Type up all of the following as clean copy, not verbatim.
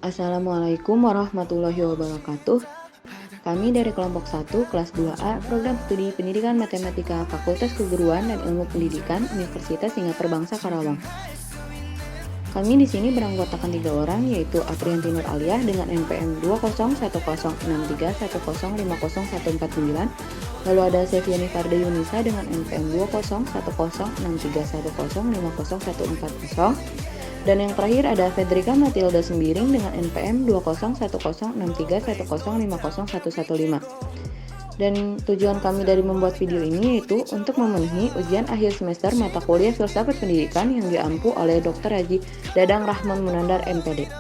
Assalamualaikum warahmatullahi wabarakatuh. Kami dari kelompok 1, kelas 2A, Program Studi Pendidikan Matematika Fakultas Keguruan dan Ilmu Pendidikan Universitas Singapura Bangsa Karawang. Kami di sini beranggotakan 3 orang, yaitu Aprianti Nur Aliyah dengan NPM 2010631050149, lalu ada Seviani Farda Yunisa dengan NPM 2010631050140, dan yang terakhir ada Fedrika Matilda Sembiring dengan NPM 2010631050115. Dan tujuan kami dari membuat video ini yaitu untuk memenuhi ujian akhir semester mata kuliah Filsafat Pendidikan yang diampu oleh Dr. Haji Dadang Rahman Munandar MPD.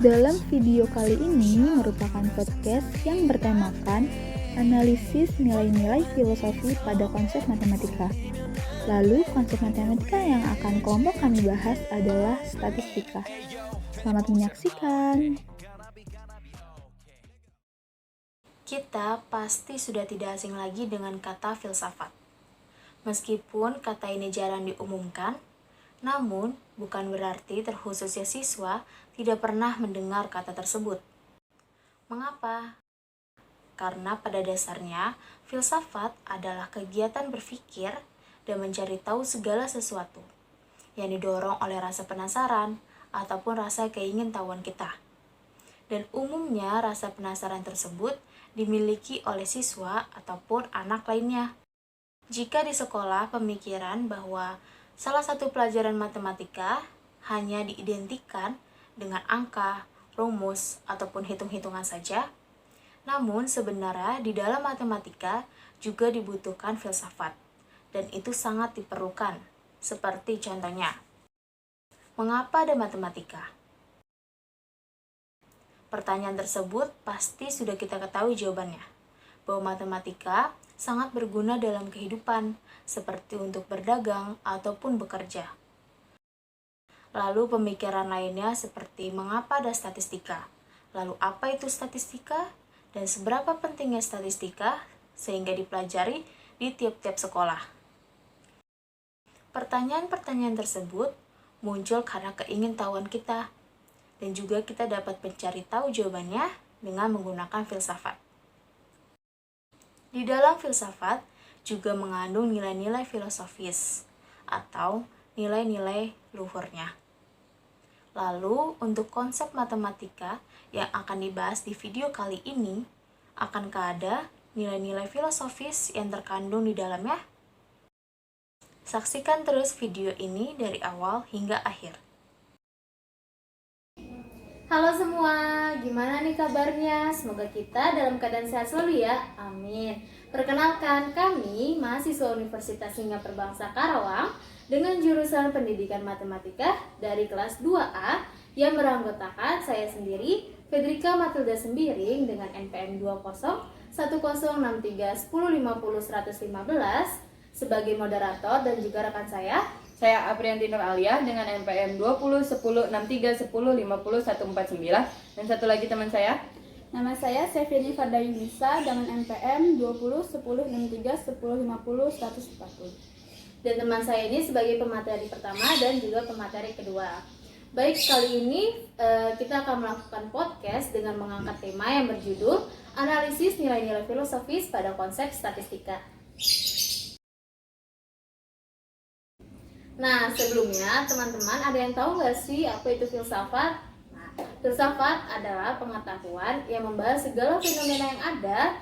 Dalam video kali ini merupakan podcast yang bertemakan analisis nilai-nilai filosofi pada konsep matematika. Lalu konsep matematika yang akan kelompok kami bahas adalah statistika. Selamat menyaksikan. Kita pasti sudah tidak asing lagi dengan kata filsafat. Meskipun kata ini jarang diumumkan, namun bukan berarti terkhususnya siswa tidak pernah mendengar kata tersebut. Mengapa? Karena pada dasarnya, filsafat adalah kegiatan berpikir dan mencari tahu segala sesuatu yang didorong oleh rasa penasaran ataupun rasa keingintahuan kita. Dan umumnya rasa penasaran tersebut dimiliki oleh siswa ataupun anak lainnya. Jika di sekolah pemikiran bahwa salah satu pelajaran matematika hanya diidentikan dengan angka, rumus, ataupun hitung-hitungan saja, namun sebenarnya di dalam matematika juga dibutuhkan filsafat, dan itu sangat diperlukan. Seperti contohnya, mengapa ada matematika? Pertanyaan tersebut pasti sudah kita ketahui jawabannya, bahwa matematika sangat berguna dalam kehidupan, seperti untuk berdagang ataupun bekerja. Lalu pemikiran lainnya seperti mengapa ada statistika, lalu apa itu statistika, dan seberapa pentingnya statistika sehingga dipelajari di tiap-tiap sekolah. Pertanyaan-pertanyaan tersebut muncul karena keingintahuan kita, dan juga kita dapat mencari tahu jawabannya dengan menggunakan filsafat. Di dalam filsafat juga mengandung nilai-nilai filosofis atau nilai-nilai luhurnya. Lalu, untuk konsep matematika yang akan dibahas di video kali ini, akankah ada nilai-nilai filosofis yang terkandung di dalamnya? Saksikan terus video ini dari awal hingga akhir. Halo semua, gimana nih kabarnya? Semoga kita dalam keadaan sehat selalu ya, amin. Perkenalkan, kami mahasiswa Universitas Singapura Bangsa Karawang dengan jurusan Pendidikan Matematika dari kelas 2A yang beranggotakan saya sendiri, Fedrika Matilda Sembiring dengan NPM 2010631050115 sebagai moderator, dan juga rekan saya Aprianti Nur Aliyah dengan NPM 2010631050149, dan satu lagi teman saya. Nama saya Seviani Farda Yunisa dengan NPM 2010631050140. Dan teman saya ini sebagai pemateri pertama dan juga pemateri kedua. Baik, kali ini kita akan melakukan podcast dengan mengangkat tema yang berjudul Analisis Nilai-Nilai Filosofis pada Konsep Statistika. Nah, sebelumnya teman-teman ada yang tahu nggak sih apa itu filsafat? Nah, filsafat adalah pengetahuan yang membahas segala fenomena yang ada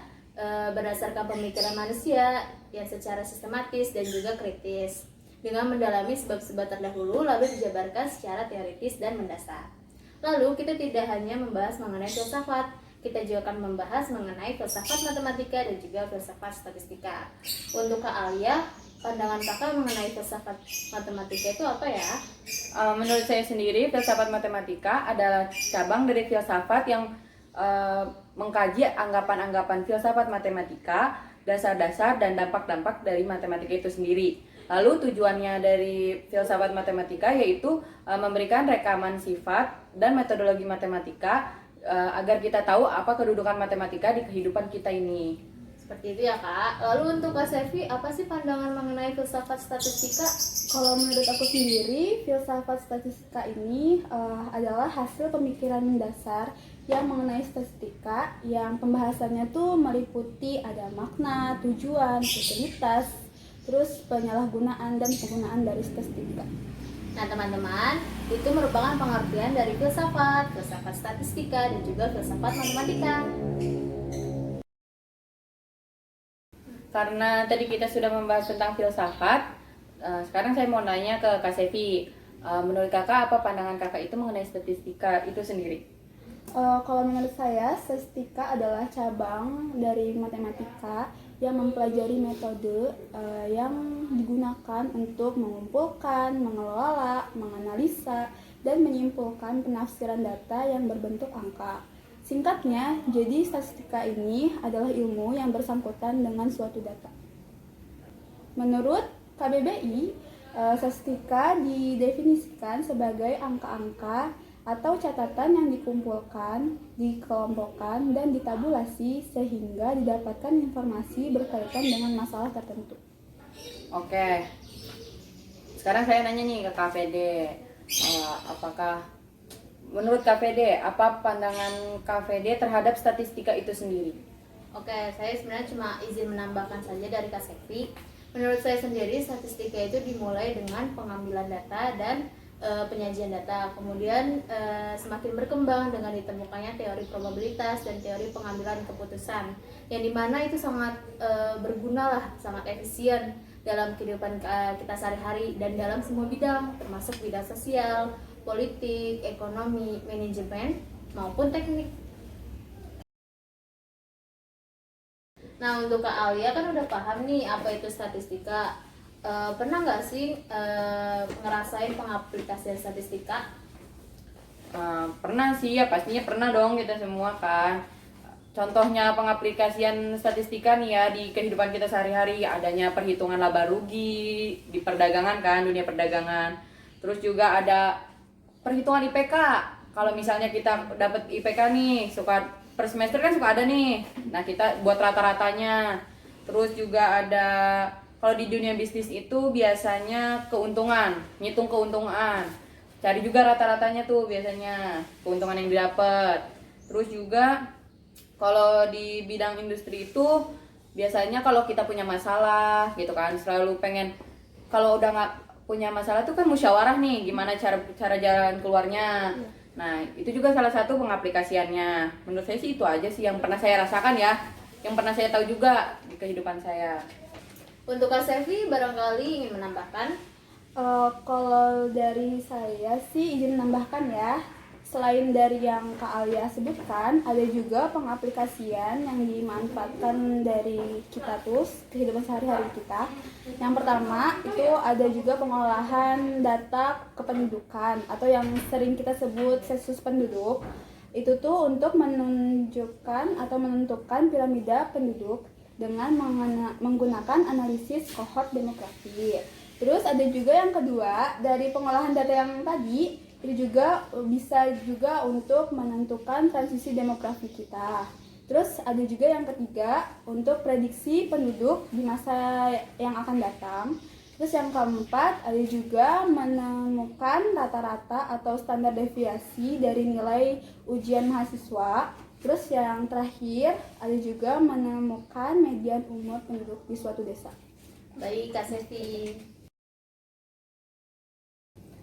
berdasarkan pemikiran manusia yang secara sistematis dan juga kritis, dengan mendalami sebab-sebab terdahulu lalu dijabarkan secara teoritis dan mendasar. Lalu kita tidak hanya membahas mengenai filsafat, kita juga akan membahas mengenai filsafat matematika dan juga filsafat statistika. Untuk Kak Alia, pandangan kakak mengenai filsafat matematika itu apa ya? Menurut saya sendiri, filsafat matematika adalah cabang dari filsafat yang mengkaji anggapan-anggapan filsafat matematika, dasar-dasar dan dampak-dampak dari matematika itu sendiri. Lalu tujuannya dari filsafat matematika yaitu memberikan rekaman sifat dan metodologi matematika agar kita tahu apa kedudukan matematika di kehidupan kita ini. Seperti itu ya Kak. Lalu untuk Kak Sevi, apa sih pandangan mengenai filsafat statistika? Kalau menurut aku sendiri, filsafat statistika ini adalah hasil pemikiran mendasar yang mengenai statistika, yang pembahasannya tuh meliputi ada makna, tujuan, utilitas, terus penyalahgunaan dan penggunaan dari statistika. Nah teman-teman, itu merupakan pengertian dari filsafat statistika, dan juga filsafat matematika. Karena tadi kita sudah membahas tentang filsafat, sekarang saya mau nanya ke Kak Sevi. Menurut kakak, apa pandangan kakak itu mengenai statistika itu sendiri? Kalau menurut saya, statistika adalah cabang dari matematika yang mempelajari metode yang digunakan untuk mengumpulkan, mengelola, menganalisa, dan menyimpulkan penafsiran data yang berbentuk angka. Singkatnya, jadi statistika ini adalah ilmu yang bersangkutan dengan suatu data. Menurut KBBI, statistika didefinisikan sebagai angka-angka atau catatan yang dikumpulkan, dikelompokkan, dan ditabulasi sehingga didapatkan informasi berkaitan dengan masalah tertentu. Oke, sekarang saya nanya nih ke KPD, apakah menurut KPD, apa pandangan KPD terhadap statistika itu sendiri? Oke, saya sebenarnya cuma izin menambahkan saja dari Kak Sevi. Menurut saya sendiri, statistika itu dimulai dengan pengambilan data dan penyajian data. Kemudian semakin berkembang dengan ditemukannya teori probabilitas dan teori pengambilan keputusan, yang dimana itu sangat berguna lah, sangat efisien dalam kehidupan kita sehari-hari dan dalam semua bidang, termasuk bidang sosial, politik, ekonomi, manajemen, maupun teknik. Nah, untuk Kak Alia kan udah paham nih apa itu statistika. Pernah nggak sih ngerasain pengaplikasian statistika? Pernah sih, ya pastinya pernah dong kita semua kan. Contohnya pengaplikasian statistika nih ya di kehidupan kita sehari-hari, adanya perhitungan laba rugi di perdagangan kan, dunia perdagangan. Terus juga ada perhitungan IPK. Kalau misalnya kita dapat IPK nih, per semester kan suka ada nih. Nah, kita buat rata-ratanya. Terus juga ada, kalau di dunia bisnis itu biasanya keuntungan, ngitung keuntungan. Cari juga rata-ratanya tuh biasanya, keuntungan yang didapat. Terus juga kalau di bidang industri itu biasanya kalau kita punya masalah gitu kan, selalu pengen, kalau udah nggak punya masalah tuh kan musyawarah nih, gimana cara jalan keluarnya. Nah, itu juga salah satu pengaplikasiannya. Menurut saya sih itu aja sih yang pernah saya rasakan ya, yang pernah saya tahu juga di kehidupan saya. Untuk Kak Sevi barangkali ingin menambahkan? Kalau dari saya sih izin menambahkan ya. Selain dari yang Kak Alia sebutkan, ada juga pengaplikasian yang dimanfaatkan dari kita tuh kehidupan sehari-hari kita. Yang pertama itu ada juga pengolahan data kependudukan atau yang sering kita sebut sensus penduduk. Itu tuh untuk menunjukkan atau menentukan piramida penduduk dengan menggunakan analisis kohort demografi. Terus ada juga yang kedua dari pengolahan data yang tadi, itu juga bisa juga untuk menentukan transisi demografi kita. Terus ada juga yang ketiga untuk prediksi penduduk di masa yang akan datang. Terus yang keempat ada juga menemukan rata-rata atau standar deviasi dari nilai ujian mahasiswa. Terus yang terakhir ada juga menemukan median umur penduduk di suatu desa. Baik Kak Sevi.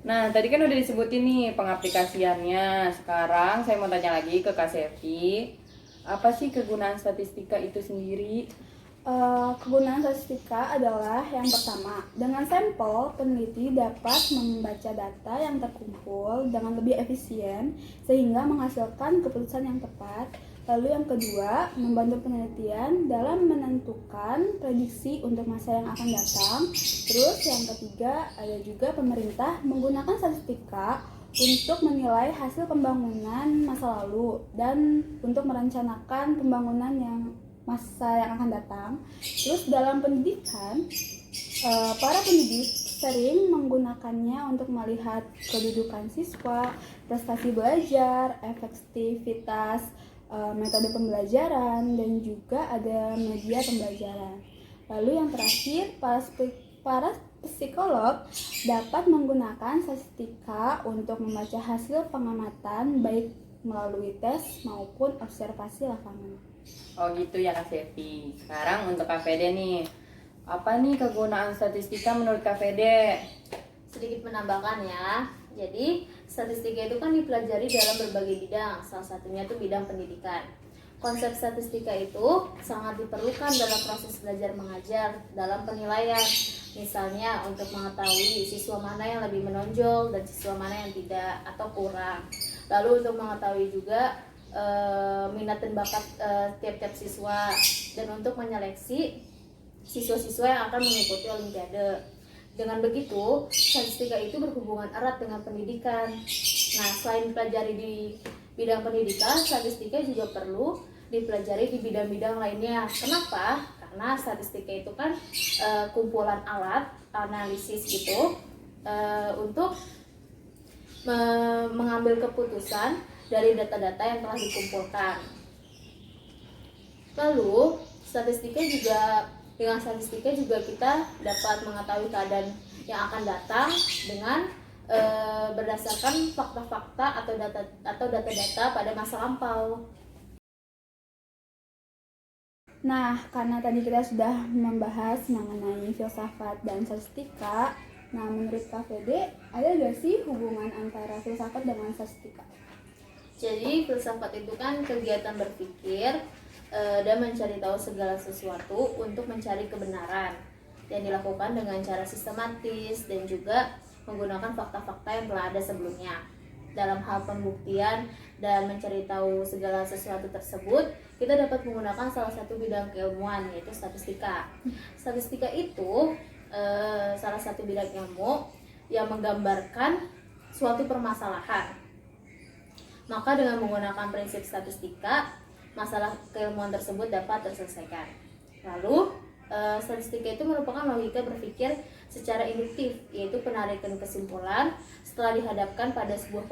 Nah, tadi kan udah disebutin nih pengaplikasiannya. Sekarang saya mau tanya lagi ke Kak Sevi, apa sih kegunaan statistika itu sendiri? Kegunaan statistika adalah yang pertama, dengan sampel, peneliti dapat membaca data yang terkumpul dengan lebih efisien sehingga menghasilkan keputusan yang tepat. Lalu yang kedua, membantu penelitian dalam menentukan prediksi untuk masa yang akan datang. Terus yang ketiga, ada juga pemerintah menggunakan statistika untuk menilai hasil pembangunan masa lalu dan untuk merencanakan pembangunan yang masa yang akan datang. Terus dalam pendidikan, para pendidik sering menggunakannya untuk melihat kedudukan siswa, prestasi belajar, efektivitas metode pembelajaran, dan juga ada media pembelajaran. Lalu yang terakhir, para psikolog dapat menggunakan statistika untuk membaca hasil pengamatan baik melalui tes maupun observasi lapangan. Oh gitu ya Kak Sevi. Sekarang untuk KVD nih, apa nih kegunaan statistika menurut KVD? Sedikit menambahkan ya. Jadi, statistika itu kan dipelajari dalam berbagai bidang, salah satunya itu bidang pendidikan. Konsep statistika itu sangat diperlukan dalam proses belajar mengajar, dalam penilaian. Misalnya untuk mengetahui siswa mana yang lebih menonjol dan siswa mana yang tidak atau kurang. Lalu untuk mengetahui juga minat dan bakat tiap-tiap siswa, dan untuk menyeleksi siswa-siswa yang akan mengikuti olimpiade. Dengan begitu, statistika itu berhubungan erat dengan pendidikan. Nah, selain dipelajari di bidang pendidikan, statistika juga perlu dipelajari di bidang-bidang lainnya. Kenapa? Karena statistika itu kan kumpulan alat analisis gitu untuk mengambil keputusan dari data-data yang telah dikumpulkan. Lalu, dengan statistika juga kita dapat mengetahui keadaan yang akan datang dengan berdasarkan fakta-fakta atau data-data pada masa lampau. Nah, karena tadi kita sudah membahas mengenai filsafat dan statistika, nah menurut KVD ada gak sih hubungan antara filsafat dengan statistika? Jadi filsafat itu kan kegiatan berpikir dan mencari tahu segala sesuatu untuk mencari kebenaran, yang dilakukan dengan cara sistematis dan juga menggunakan fakta-fakta yang telah ada sebelumnya. Dalam hal pembuktian dan mencari tahu segala sesuatu tersebut, kita dapat menggunakan salah satu bidang keilmuan, yaitu statistika. Statistika itu salah satu bidang ilmu yang menggambarkan suatu permasalahan. Maka dengan menggunakan prinsip statistika, masalah keilmuan tersebut dapat terselesaikan. Lalu, statistika itu merupakan logika berpikir secara induktif, yaitu penarikan kesimpulan setelah dihadapkan pada sebuah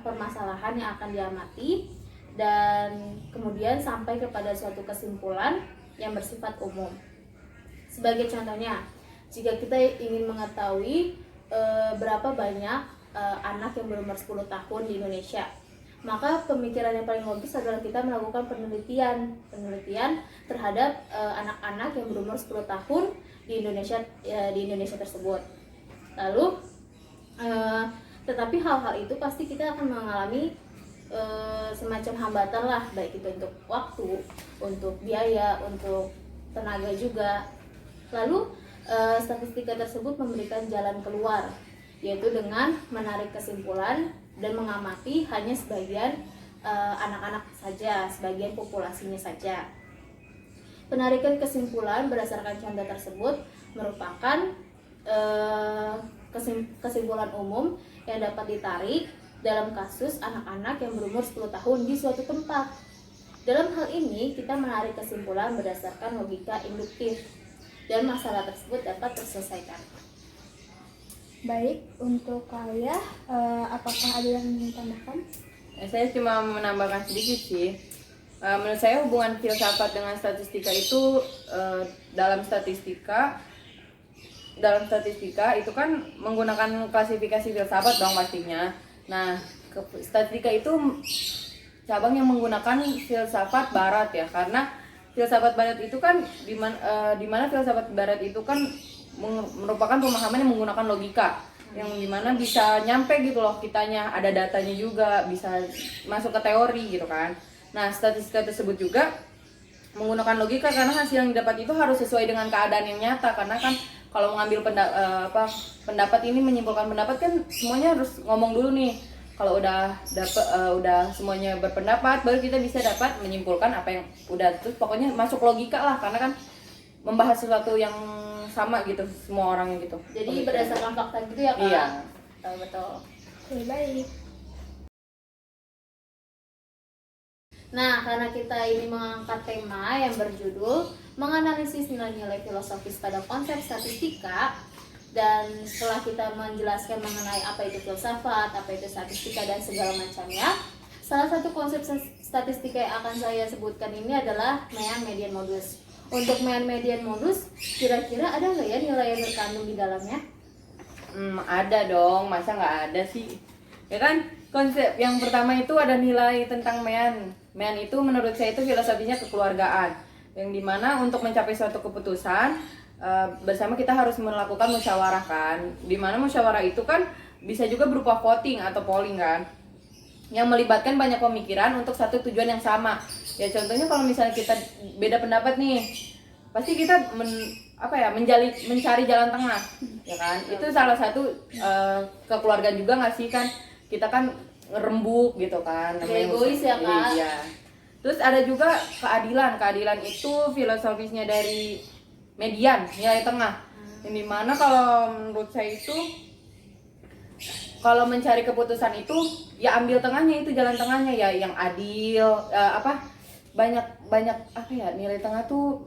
permasalahan yang akan diamati, dan kemudian sampai kepada suatu kesimpulan yang bersifat umum. Sebagai contohnya, jika kita ingin mengetahui berapa banyak anak yang berumur 10 tahun di Indonesia, maka pemikiran yang paling logis adalah kita melakukan penelitian terhadap anak-anak yang berumur 10 tahun di Indonesia tersebut. Lalu tetapi hal-hal itu pasti kita akan mengalami semacam hambatan lah, baik itu untuk waktu, untuk biaya, untuk tenaga juga. Lalu statistika tersebut memberikan jalan keluar, yaitu dengan menarik kesimpulan dan mengamati hanya sebagian anak-anak saja, sebagian populasinya saja. Penarikan kesimpulan berdasarkan contoh tersebut merupakan kesimpulan umum yang dapat ditarik dalam kasus anak-anak yang berumur 10 tahun di suatu tempat. Dalam hal ini, kita menarik kesimpulan berdasarkan logika induktif dan masalah tersebut dapat terselesaikan. Baik, untuk kalian, apakah ada yang ingin ditambahkan? Saya cuma menambahkan sedikit sih. Menurut saya hubungan filsafat dengan statistika itu dalam statistika itu kan menggunakan klasifikasi filsafat dong pastinya. Nah, statistika itu cabang yang menggunakan filsafat barat ya, karena filsafat barat itu kan di mana filsafat barat itu kan merupakan pemahaman yang menggunakan logika, yang dimana bisa nyampe gitu loh kitanya, ada datanya juga, bisa masuk ke teori gitu kan. Nah, statistika tersebut juga menggunakan logika karena hasil yang didapat itu harus sesuai dengan keadaan yang nyata, karena kan kalau mengambil pendapat ini, menyimpulkan pendapat kan semuanya harus ngomong dulu nih. Kalau udah semuanya berpendapat, baru kita bisa dapat menyimpulkan apa yang udah, terus pokoknya masuk logika lah, karena kan membahas sesuatu yang sama gitu semua orang gitu. Jadi berdasarkan fakta gitu ya Kak? Iya. Betul. Oke, baik. Nah, karena kita ini mengangkat tema yang berjudul menganalisis nilai-nilai filosofis pada konsep statistika, dan setelah kita menjelaskan mengenai apa itu filsafat, apa itu statistika dan segala macamnya, Salah satu konsep statistika yang akan saya sebutkan ini adalah mean median modus. Untuk mean median modus, kira-kira ada nggak ya nilai yang terkandung di dalamnya? Ada dong, masa nggak ada sih? Ya kan, konsep yang pertama itu ada nilai tentang mean. Mean itu menurut saya itu filosofinya kekeluargaan, yang dimana untuk mencapai suatu keputusan bersama kita harus melakukan musyawarah kan. Dimana musyawarah itu kan bisa juga berupa voting atau polling kan, yang melibatkan banyak pemikiran untuk satu tujuan yang sama. Ya contohnya kalau misalnya kita beda pendapat nih, pasti kita mencari jalan tengah, ya kan? Itu salah satu kekeluargaan juga nggak sih kan? Kita kan ngerembuk gitu kan, namanya Egois ya, Kak? Iya. Terus ada juga keadilan. Keadilan itu filosofisnya dari median, nilai tengah. Yang dimana kalau menurut saya itu, kalau mencari keputusan itu ya ambil tengahnya, itu jalan tengahnya ya yang adil. Banyak nilai tengah tuh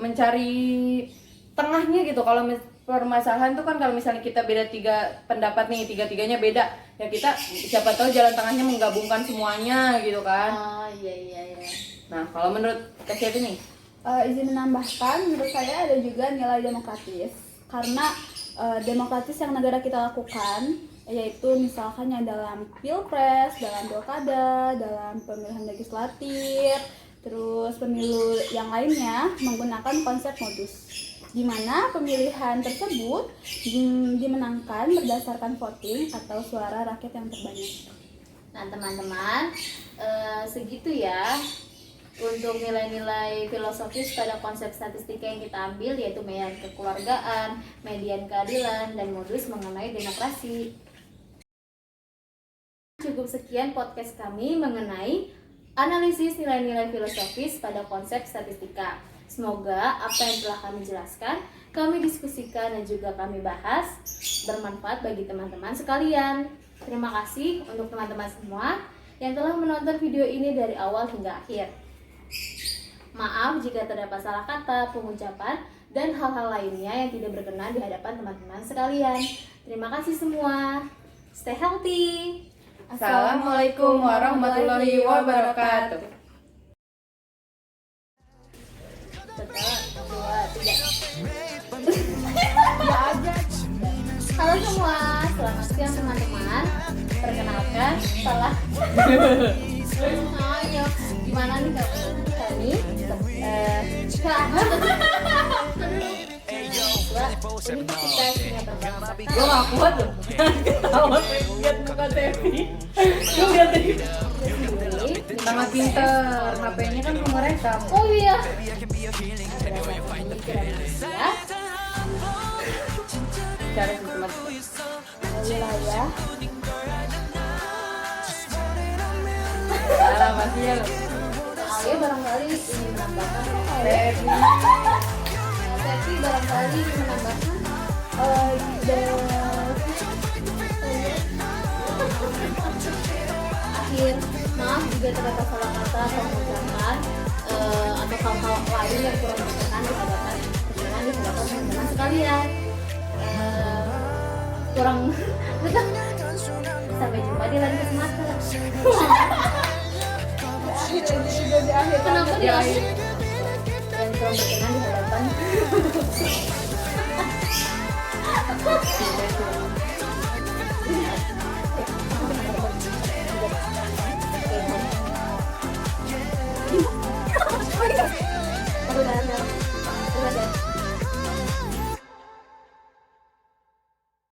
mencari tengahnya gitu. Kalau permasalahan tuh kan kalau misalnya kita beda 3 pendapat nih, tiga-tiganya beda, ya kita siapa tahu jalan tengahnya menggabungkan semuanya gitu kan. Oh iya. Nah kalau menurut Kak Syafi nih? Izin menambahkan, menurut saya ada juga nilai demokratis. Karena demokratis yang negara kita lakukan, yaitu misalkannya dalam pilpres, dalam pilkada, dalam pemilihan legislatif, terus pemilu yang lainnya menggunakan konsep modus, di mana pemilihan tersebut dimenangkan berdasarkan voting atau suara rakyat yang terbanyak. Nah teman-teman, segitu ya untuk nilai-nilai filosofis pada konsep statistika yang kita ambil, yaitu mean kekeluargaan, median keadilan, dan modus mengenai demokrasi. Cukup sekian podcast kami mengenai analisis nilai-nilai filosofis pada konsep statistika. Semoga apa yang telah kami jelaskan, kami diskusikan dan juga kami bahas bermanfaat bagi teman-teman sekalian. Terima kasih untuk teman-teman semua yang telah menonton video ini dari awal hingga akhir. Maaf jika terdapat salah kata, pengucapan, dan hal-hal lainnya yang tidak berkenan di hadapan teman-teman sekalian. Terima kasih semua. Stay healthy. Assalamualaikum warahmatullahi wabarakatuh. Halo semua, selamat siang teman-teman. Perkenalkan, salah. Ayo, gimana nih kami? Ini kita punya berbangsa. Gue gak kuat loh. Ketawa lihat muka Sevi. Gue lihat deh. Sangat pinter. HP-nya kan merekam. Oh iya. Cara sistematis. Wilayah Salah masih ya. Ayo barangkali ingin menambahkan Sevi. Tapi barangkali ingin menambahkan akhir. Maaf jika terdapat salah kata atau pengucapan atau hal-hal lain yang kurang berkenan di hadapan teman-teman sekalian. Kurang sampai jumpa di lain kesempatan. Kenapa di akhir? Yang kurang berkenan di hadapan